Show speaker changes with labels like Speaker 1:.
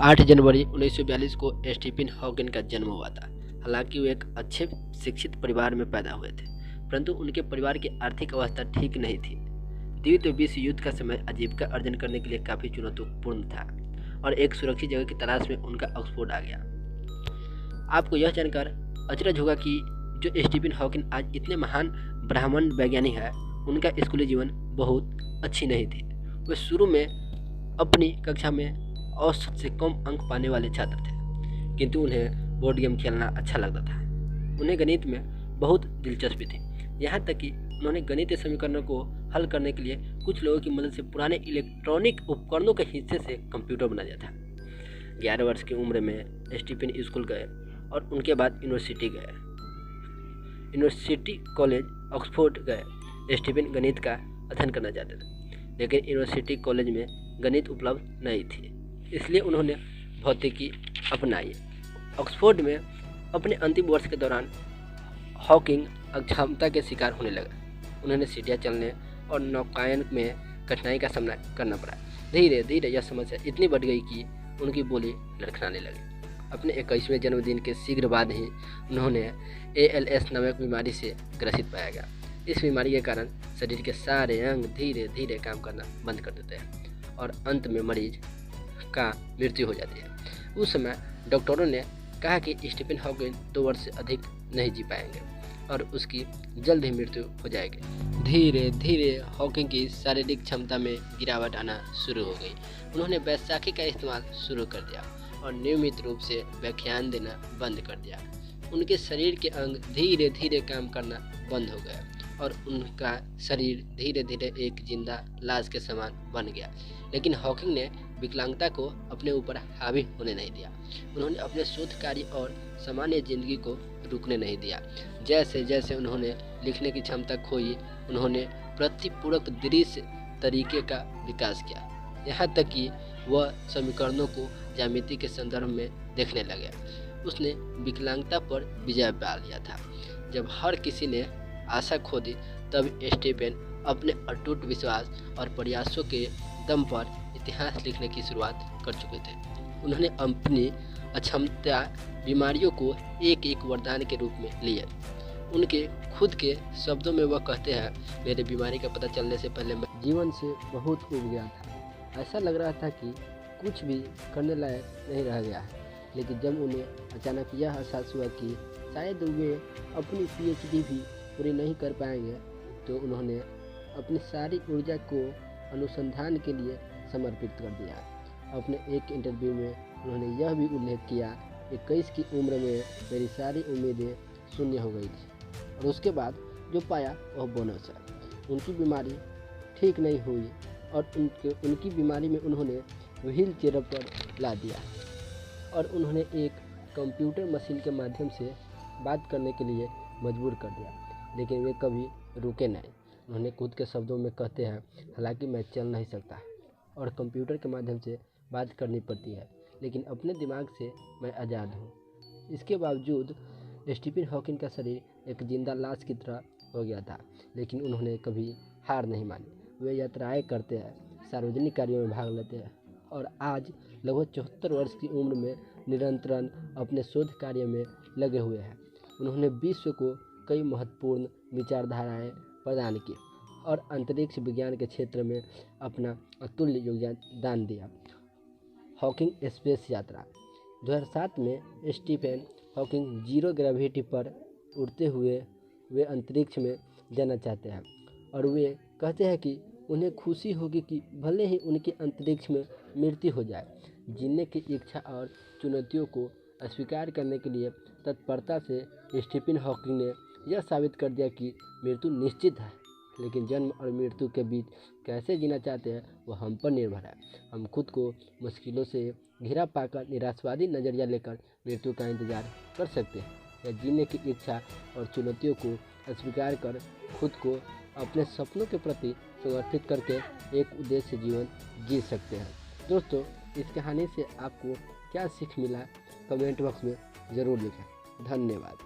Speaker 1: 8 जनवरी 1942 को Stephen Hawking का जन्म हुआ था। हालांकि वो एक अच्छे शिक्षित परिवार में पैदा हुए थे, परंतु उनके परिवार की आर्थिक अवस्था ठीक नहीं थी। द्वितीय विश्व युद्ध का समय आजीविका अर्जन करने के लिए काफ़ी चुनौतीपूर्ण था और एक सुरक्षित जगह की तलाश में उनका ऑक्सफोर्ड आ गया। आपको यह जानकर अचरज होगा कि जो स्टीफन हॉकिंग आज इतने महान ब्रह्मांड वैज्ञानिक है, उनका स्कूली जीवन बहुत अच्छी नहीं थी। वे शुरू में अपनी कक्षा में औसत से कम अंक पाने वाले छात्र थे, किंतु उन्हें बोर्ड गेम खेलना अच्छा लगता था। उन्हें गणित में बहुत दिलचस्पी थी, यहाँ तक कि उन्होंने गणितीय समीकरणों को हल करने के लिए कुछ लोगों की मदद से पुराने इलेक्ट्रॉनिक उपकरणों के हिस्से से कंप्यूटर बना दिया था। 11 वर्ष की उम्र में स्टीफन स्कूल गए और उनके बाद यूनिवर्सिटी कॉलेज ऑक्सफोर्ड गए। स्टीफन गणित का अध्ययन करना चाहते थे, लेकिन यूनिवर्सिटी कॉलेज में गणित उपलब्ध नहीं थी, इसलिए उन्होंने भौतिकी अपनाई। ऑक्सफोर्ड में अपने अंतिम वर्ष के दौरान हॉकिंग अक्षमता के शिकार होने लगा। उन्होंने सीढ़ियाँ चलने और नौकायन में कठिनाई का सामना करना पड़ा। धीरे धीरे यह समस्या इतनी बढ़ गई कि उनकी बोली लड़खड़ाने लगी। अपने 21वें जन्मदिन के शीघ्र बाद ही उन्होंने ALS नामक बीमारी से ग्रसित पाया गया। इस बीमारी के कारण शरीर के सारे अंग धीरे धीरे काम करना बंद कर देते हैं और अंत में मरीज का मृत्यु हो जाती है। उस समय डॉक्टरों ने कहा कि स्टीफन हॉकिंग 2 वर्ष से अधिक नहीं जी पाएंगे और उसकी जल्द ही मृत्यु हो जाएगी। धीरे धीरे हॉकिंग की शारीरिक क्षमता में गिरावट आना शुरू हो गई। उन्होंने बैसाखी का इस्तेमाल शुरू कर दिया और नियमित रूप से व्याख्यान देना बंद कर दिया। उनके शरीर के अंग धीरे धीरे काम करना बंद हो गया और उनका शरीर धीरे धीरे एक जिंदा लाश के समान बन गया। लेकिन हॉकिंग ने विकलांगता को अपने ऊपर हावी होने नहीं दिया। उन्होंने अपने शोध कार्य और सामान्य जिंदगी को रुकने नहीं दिया। जैसे जैसे उन्होंने लिखने की क्षमता खोई, उन्होंने प्रतिपूरक दृश्य तरीके का विकास किया, यहाँ तक कि वह समीकरणों को ज्यामिति के संदर्भ में देखने लगे। उसने विकलांगता पर विजय पा लिया था। जब हर किसी ने आशा खो दी, तब स्टीफन अपने अटूट विश्वास और प्रयासों के दम पर इतिहास लिखने की शुरुआत कर चुके थे। उन्होंने अपनी अक्षमता बीमारियों को एक एक वरदान के रूप में लिया। उनके खुद के शब्दों में वह कहते हैं, मेरे बीमारी का पता चलने से पहले मैं जीवन से बहुत ऊब गया था। ऐसा लग रहा था कि कुछ भी करने लायक नहीं रह गया है। लेकिन जब उन्हें अचानक यह एहसास हुआ कि शायद वे अपनी PhD भी पूरी नहीं कर पाएंगे, तो उन्होंने अपनी सारी ऊर्जा को अनुसंधान के लिए समर्पित कर दिया। अपने एक इंटरव्यू में उन्होंने यह भी उल्लेख किया, 21 की उम्र में मेरी सारी उम्मीदें शून्य हो गई थी और उसके बाद जो पाया वह बोनस है। उनकी बीमारी ठीक नहीं हुई और उनकी बीमारी में उन्होंने व्हील चेयर पर ला दिया और उन्होंने एक कंप्यूटर मशीन के माध्यम से बात करने के लिए मजबूर कर दिया। लेकिन वे कभी रुके नहीं। उन्होंने खुद के शब्दों में कहते हैं, हालांकि मैं चल नहीं सकता और कंप्यूटर के माध्यम से बात करनी पड़ती है, लेकिन अपने दिमाग से मैं आज़ाद हूँ। इसके बावजूद स्टीफन हॉकिंग का शरीर एक जिंदा लाश की तरह हो गया था, लेकिन उन्होंने कभी हार नहीं मानी। वे यात्राएं करते हैं, सार्वजनिक कार्यों में भाग लेते हैं और आज लगभग 74 वर्ष की उम्र में निरंतर अपने शोध कार्य में लगे हुए हैं। उन्होंने विश्व को कई महत्वपूर्ण विचारधाराएं प्रदान की और अंतरिक्ष विज्ञान के क्षेत्र में अपना अतुल्य योगदान दिया। हॉकिंग स्पेस यात्रा 2007 में स्टीफन हॉकिंग जीरो ग्रेविटी पर उड़ते हुए वे अंतरिक्ष में जाना चाहते हैं और वे कहते हैं कि उन्हें खुशी होगी कि भले ही उनकी अंतरिक्ष में मृत्यु हो जाए। जीने की इच्छा और चुनौतियों को अस्वीकार करने के लिए तत्परता से स्टीफन हॉकिंग ने यह साबित कर दिया कि मृत्यु निश्चित है, लेकिन जन्म और मृत्यु के बीच कैसे जीना चाहते हैं वह हम पर निर्भर है। हम खुद को मुश्किलों से घिरा पाकर निराशवादी नज़रिया लेकर मृत्यु का इंतजार कर सकते हैं या जीने की इच्छा और चुनौतियों को अस्वीकार कर खुद को अपने सपनों के प्रति समर्पित करके एक उद्देश्य जीवन जी सकते हैं। दोस्तों, इस कहानी से आपको क्या सीख मिला, कमेंट बॉक्स में ज़रूर लिखें। धन्यवाद।